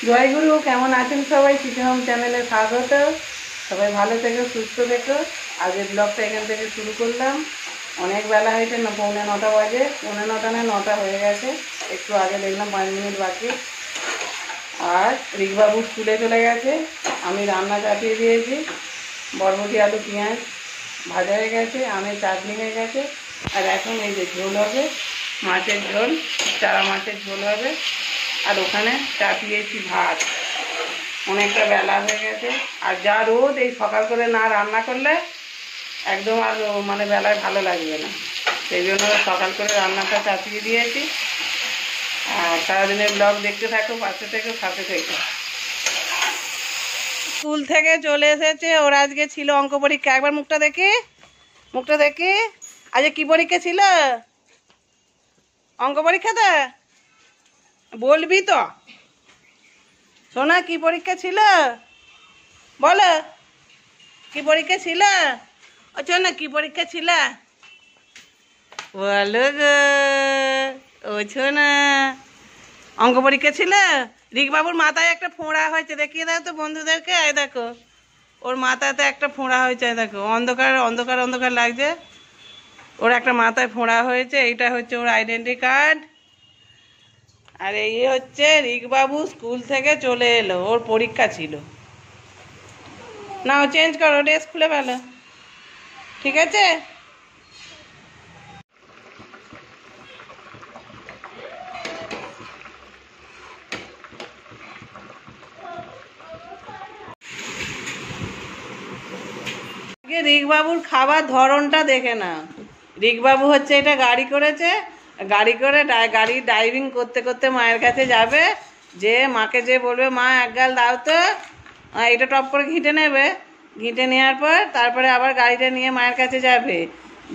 জয়গুরু, কেমন আছেন সবাই? চিকেন হোম চ্যানেলে স্বাগত। সবাই ভালো থেকো, সুস্থ থেকো। আজকের ব্লগটা এখান থেকে শুরু করলাম। অনেক বেলা হয়েছে, না 9:45 বাজে, 9:45 না 9টা হয়ে গেছে। একটু আগে দেখলাম 5 মিনিট বাকি। আর রিকবাবু স্কুলে চলে গেছে, আমি রান্না চাপিয়ে দিয়েছি। বরবটি আলু পেঁয়াজ ভাজা হয়ে গেছে, আমের চাটনি হয়ে গেছে। আর এখন এই যে ঝোল হবে, মাছের ঝোল, চারা মাছের ঝোল হবে। আর ওখানে চাপিয়েছি ভাত। অনেকটা বেলা হয়ে গেছে, আর যা রোদ, এই সকাল করে না রান্না করলে একদম আর মানে বেলায় ভালো লাগবে না। সেই জন্য সকাল করে রান্নাটা চাপিয়ে দিয়েছি। আর সারাদিনের ব্লগ দেখতে থাকো, পাশে থেকে সাথে থেকে। স্কুল থেকে চলে এসেছে, ওর আজকে ছিল অঙ্ক পরীক্ষা। একবার মুখটা দেখি, মুখটা দেখি। আজকে কি পরীক্ষা ছিল? অঙ্ক পরীক্ষাটা বলবি তো? সোনা, কি পরীক্ষা ছিল বলো? কি পরীক্ষা ছিল? ও না, কি পরীক্ষা ছিল বলো গো? ও না, অঙ্ক পরীক্ষা ছিল। রিকবাবুর মাথায় একটা ফোঁড়া হয়েছে, দেখিয়ে দাও তো বন্ধুদেরকে। আয় দেখো, ওর মাথাতে একটা ফোঁড়া হয়েছে। দেখো, অন্ধকার অন্ধকার অন্ধকার লাগছে। ওর একটা মাথায় ফোঁড়া হয়েছে। এইটা হচ্ছে ওর আইডেন্টি কার্ড। আর এই হচ্ছে রিকবাবু স্কুল থেকে চলে এলো, ওর পরীক্ষা ছিল। নাও চেঞ্জ করো, ড্রেস খুলে ফেলো, ঠিক আছে? রিকবাবুর খাবার ধরনটা দেখে না। রিকবাবু হচ্ছে এটা গাড়ি করেছে, গাড়ি করে গাড়ি ড্রাইভিং করতে করতে মায়ের কাছে যাবে। যে মাকে যে বলবে, মা এক গাল দাও তো, এটা টপ করে ঘিঁটে নেবে। ঘিঁটে নেওয়ার পর তারপরে আবার গাড়িটা নিয়ে মায়ের কাছে যাবে।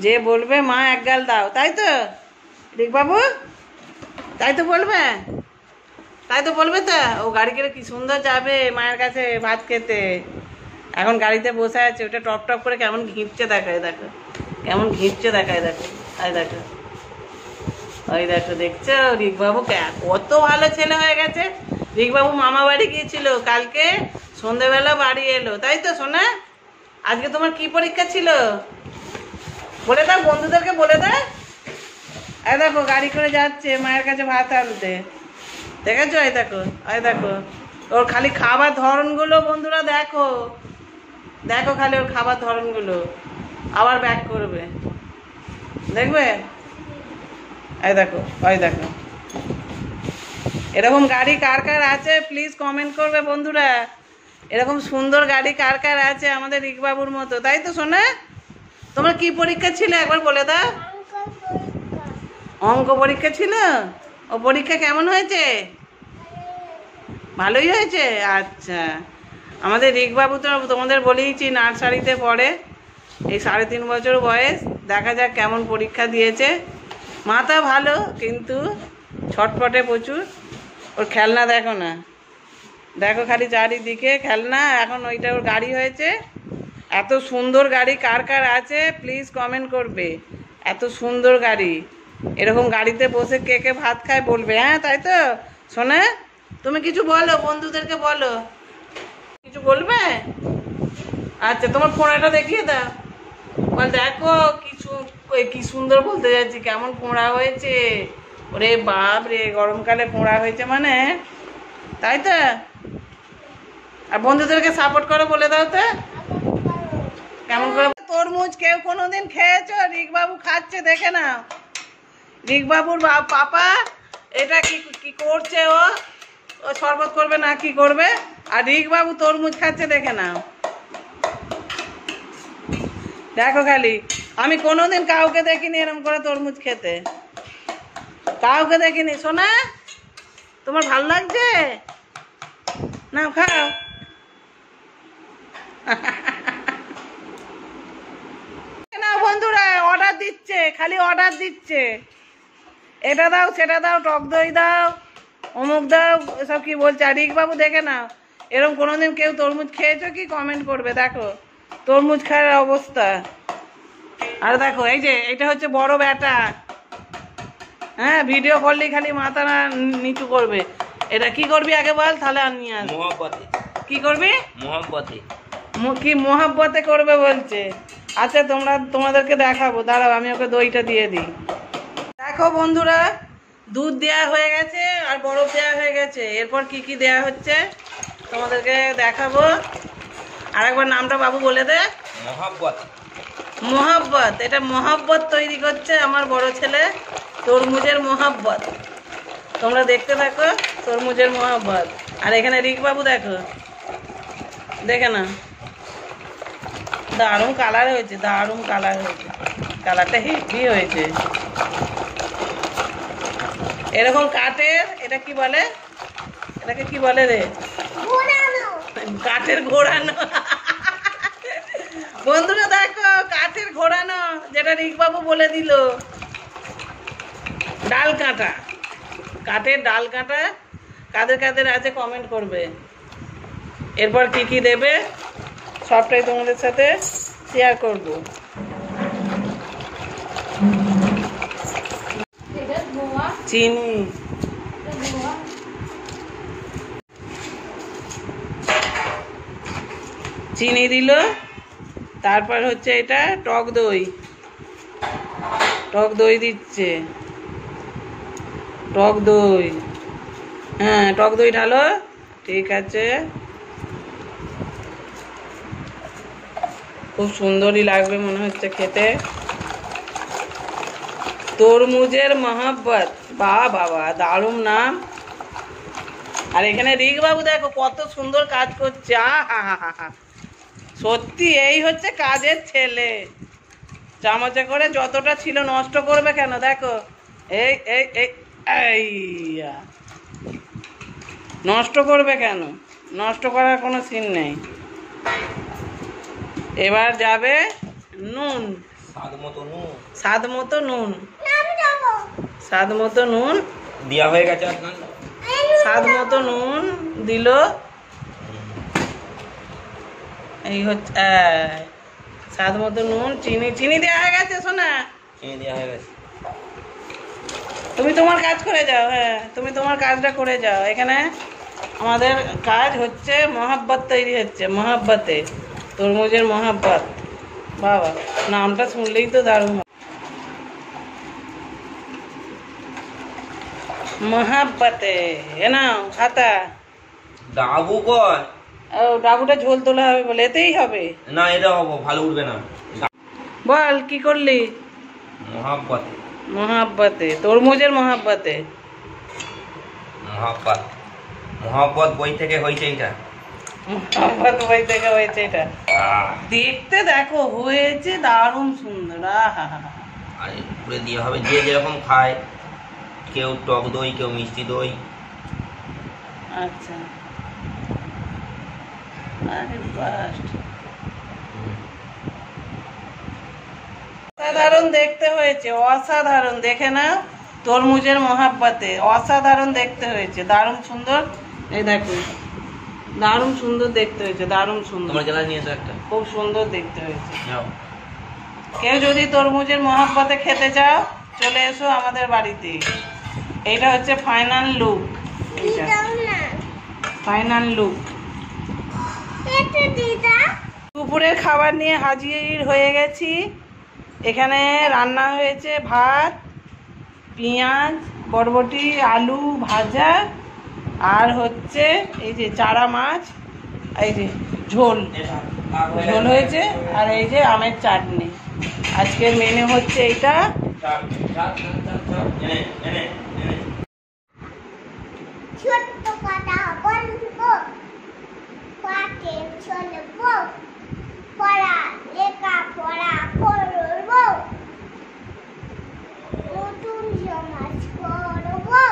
যে বলবে, মা এক গাল দাও, তাই তো রিকবাবু? তাই তো বলবে, তাই তো বলবে তো। ও গাড়ি করে কি সুন্দর যাবে মায়ের কাছে ভাত খেতে। এখন গাড়িতে বসে আছে, ওটা টপ টপ করে কেমন ঘিঁচছে দেখায়, দেখো কেমন ঘিঁচছে দেখায়, দেখো। আয় দেখো, ওই দেখো, দেখছো রিকবাবু কত ভালো ছেলে হয়ে গেছে। রিকবাবু মামা বাড়ি গিয়েছিল, কালকে সন্ধেবেলা বাড়ি এলো, তাই তো সোনা? আজকে তোমার কি পরীক্ষা ছিল বলে দাও, বন্ধুদেরকে বলে দাও। এই দেখো, গাড়ি করে যাচ্ছে মায়ের কাছে ভাত আনতে, দেখেছো? এই দেখো, এই দেখো, ওর খালি খাবার ধরনগুলো বন্ধুরা দেখো, দেখো খালি ওর খাবার ধরনগুলো। আবার ব্যাক করবে, দেখবে? এই দেখো, ওই দেখো। এরকম গাড়ি কার কার আছে প্লিজ কমেন্ট করবে বন্ধুরা। এরকম সুন্দর গাড়ি কার কার আছে আমাদের রিকবাবুর মতো, তাই তো সোনা? তোমার কি পরীক্ষা ছিল একবার বলে দাও? অঙ্ক পরীক্ষা ছিল। ও পরীক্ষা কেমন হয়েছে? ভালোই হয়েছে। আচ্ছা, আমাদের রিকবাবু তো তোমাদের বলেইছি নার্সারিতে পড়ে, এই 3.5 বছর বয়স। দেখা যাক কেমন পরীক্ষা দিয়েছে। মাথা ভালো, কিন্তু ছটপটে প্রচুর। ওর খেলনা দেখো না, দেখো খালি চারিদিকে খেলনা। এখন ওইটা ওর গাড়ি হয়েছে। এত সুন্দর গাড়ি কার কার আছে প্লিজ কমেন্ট করবে। এত সুন্দর গাড়ি, এরকম গাড়িতে বসে কে কে ভাত খায় বলবে, হ্যাঁ তাই তো শোনা? তুমি কিছু বলো, বন্ধুদেরকে বলো, কিছু বলবে? আচ্ছা, তোমার ফোঁড়াটা দেখিয়ে দাও, বল দেখো কি সুন্দর বলতে যাচ্ছি, কেমন ফোঁড়া হয়েছে। ওরে বাপ রে, গরমকালে ফোঁড়া হয়েছে মানে, তাই তো? আর বন্ধুদেরকে সাপোর্ট করো বলে দাও তো কেমন করে। তরমুজ কেউ কোনোদিন খেয়েছো? রিকবাবু খাচ্ছে, দেখে নাও। রিকবাবুর পাপা এটা কি কি করছে, ও শরবত করবে না কি করবে, আর রিকবাবু তরমুজ খাচ্ছে, দেখে নাও। দেখো খালি, আমি কোনোদিন কাউকে দেখিনি এরকম করে তরমুজ খেতে, কাউকে দেখিনি। সোনা, তোমার ভালো লাগছে? নাও খাও। না বন্ধুরা, অর্ডার দিচ্ছে, খালি অর্ডার দিচ্ছে, এটা দাও সেটা দাও, টক দই দাও, অমুক দাও, এসব কি বলছে। আর রিকবাবু দেখে নাও, এরকম কোনোদিন কেউ তরমুজ খেয়েছো কি কমেন্ট করবে। দেখো তরমুজ খাওয়ার অবস্থা। আর দেখো, এই যে এটা হচ্ছে বড় ব্যাটা, হ্যাঁ ভিডিও করলেই খালি মাথা না নিচু করবে। এটা কি করবি আগে বল, তাহলে আর নিয়ে আসবো। মোহাব্বতে। কি করবি? মোহাব্বতে। কি মোহাব্বতে করবে বলছে? আচ্ছা তোমাদেরকে দেখাবো, দাঁড়াও আমি ওকে দইটা দিয়ে দিই। দেখো বন্ধুরা, দুধ দেওয়া হয়ে গেছে আর বরফ দেওয়া হয়ে গেছে। এরপর কি কি দেওয়া হচ্ছে তোমাদেরকে দেখাবো। আর একবার নামটা বাবু বলে দে। মোহাব্বত। মোহাব্বত। এটা মোহাব্বত তৈরি করছে আমার বড় ছেলে, তরমুজের মোহাব্বত। তোমরা দেখতে থাকো তরমুজের মোহাব্বত। আর এখানে রিক বাবু দেখো, দেখে না, দারুণ কালার হয়েছে, দারুণ কালার হয়েছে, কালারটা হেভি হয়েছে। এরকম কাঠের, এটা কি বলে, এটাকে কি বলে রে? কাঠের ঘোরানো। বন্ধুরা দেখো, কাঠের ঘোরানো, যেটা রিক বাবু বলে দিল। ডাল কাঁটা, কাঠের ডাল কাঁটা কাদের কাদের আছে কমেন্ট করবে। এরপর কি কি দেবে সবটাই তোমাদের সাথে শেয়ার করব। চিনি, চিনি দিল। তারপর হচ্ছে এটা টক দই, টক দই দিচ্ছে, টক দই, হ্যাঁ টক দই ঢালো, ঠিক আছে। খুব সুন্দরই লাগবে মনে হচ্ছে খেতে। তরমুজের মহাব্বত, বাহ বাবা, দারুণ নাম। আর এখানে রিক বাবু দেখো কত সুন্দর কাজ করছে। আহা, সত্যি এই হচ্ছে কাজের ছেলে। চামচে করে যতটা ছিল নষ্ট করবে কেন, দেখো এই এই এই এই নষ্ট করবে কেন, নষ্ট করার কোনো সিন নেই। এবার যাবে নুন, স্বাদ মতো নুন, স্বাদ মতো নুন, স্বাদ মতো নুন দেওয়া হয়ে গেছে। স্বাদ মতো নুন দিল। এই হচ্ছে স্বাদ মতো নুন, চিনি, চিনি দেওয়া হয়ে গেছে সোনা, চিনি দেওয়া হয়ে গেছে। তুমি তোমার কাজ করে যাও, হ্যাঁ তুমি তোমার কাজটা করে যাও। এখানে আমাদের কাজ হচ্ছে মহাব্বত তৈরি হচ্ছে, মহাব্বতে, তরমুজের মহাব্বত। বাবা, নামটা শুনলেই তো দারুণ। মহাব্বতে এ নাও খাতা। ডাবু কর। ও ডাবুটা ঝোল তোলা হবে বলে, এতেই হবে না, এটা হবো ভালো উঠবে না। বল কি করলি? মোহাব্বতে। মহাব্বতে, তরমুজের মহাব্বতে। মোহাব্বত, মোহাব্বত বই থেকে হয়েছে এটা। মহাব্বত বই থেকে হয়েছে এটা। দেখতে দেখো হয়েছে দারুণ সুন্দর। আহা, আর উপরে দিয়ে হবে যে যেরকম খায়, কেউ টক দই, কেউ মিষ্টি দই। আচ্ছা, আরে বাস, অসাধারণ দেখতে হয়েছে, অসাধারণ। দেখে না তরমুজের মহাব্বতে, অসাধারণ দেখতে হয়েছে, দারুণ সুন্দর। এই দেখো দারুণ সুন্দর দেখতে হয়েছে, দারুণ সুন্দর। তোমার গ্লাস নিয়ে এসো একটা। খুব সুন্দর দেখতে হয়েছে। নাও। কেউ যদি তরমুজের মহাব্বতে খেতে চাও চলে এসো আমাদের বাড়িতে। এইটা হচ্ছে ফাইনাল লুক, ফাইনাল লুক। দুপুরের খাবার নিয়ে হাজির হয়ে গেছি। এখানে রান্না হয়েছে ভাত, পেঁয়াজ, বরবটি, আলু ভাজা, আর হচ্ছে এই যে চারা মাছ, এই যে ঝোল, ঝোল হয়েছে, আর এই যে আমের চাটনি। আজকের মেনু হচ্ছে এইটা। ছোট্ট কথা বলবো, পাকে চলবো, পড়া লেখা পড়া করবো, নতুন সমাজ করবো।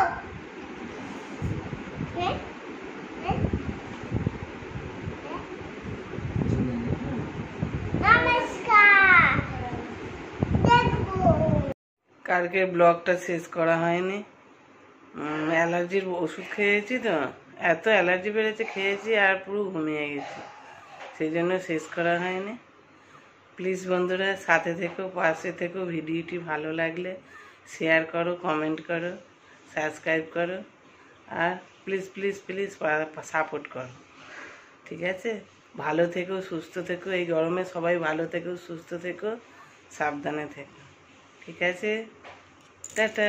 নমস্কার, দেখবো। কালকে ব্লগটা শেষ করা হয়নি, অ্যালার্জির ওষুধ খেয়েছি তো, এত অ্যালার্জি বেড়েছে, খেয়েছি আর পুরো ঘুমিয়ে গেছি, সেই জন্য শেষ করা হয়নি। প্লিজ বন্ধুরা সাথে থেকো, পাশে থেকো। ভিডিওটি ভালো লাগলে শেয়ার করো, কমেন্ট করো, সাবস্ক্রাইব করো, আর প্লিজ প্লিজ প্লিজ সাপোর্ট করো, ঠিক আছে? ভালো থেকো, সুস্থ থেকো, এই গরমে সবাই ভালো থেকো, সুস্থ থেকো, সাবধানে থেকো, ঠিক আছে? টাটা।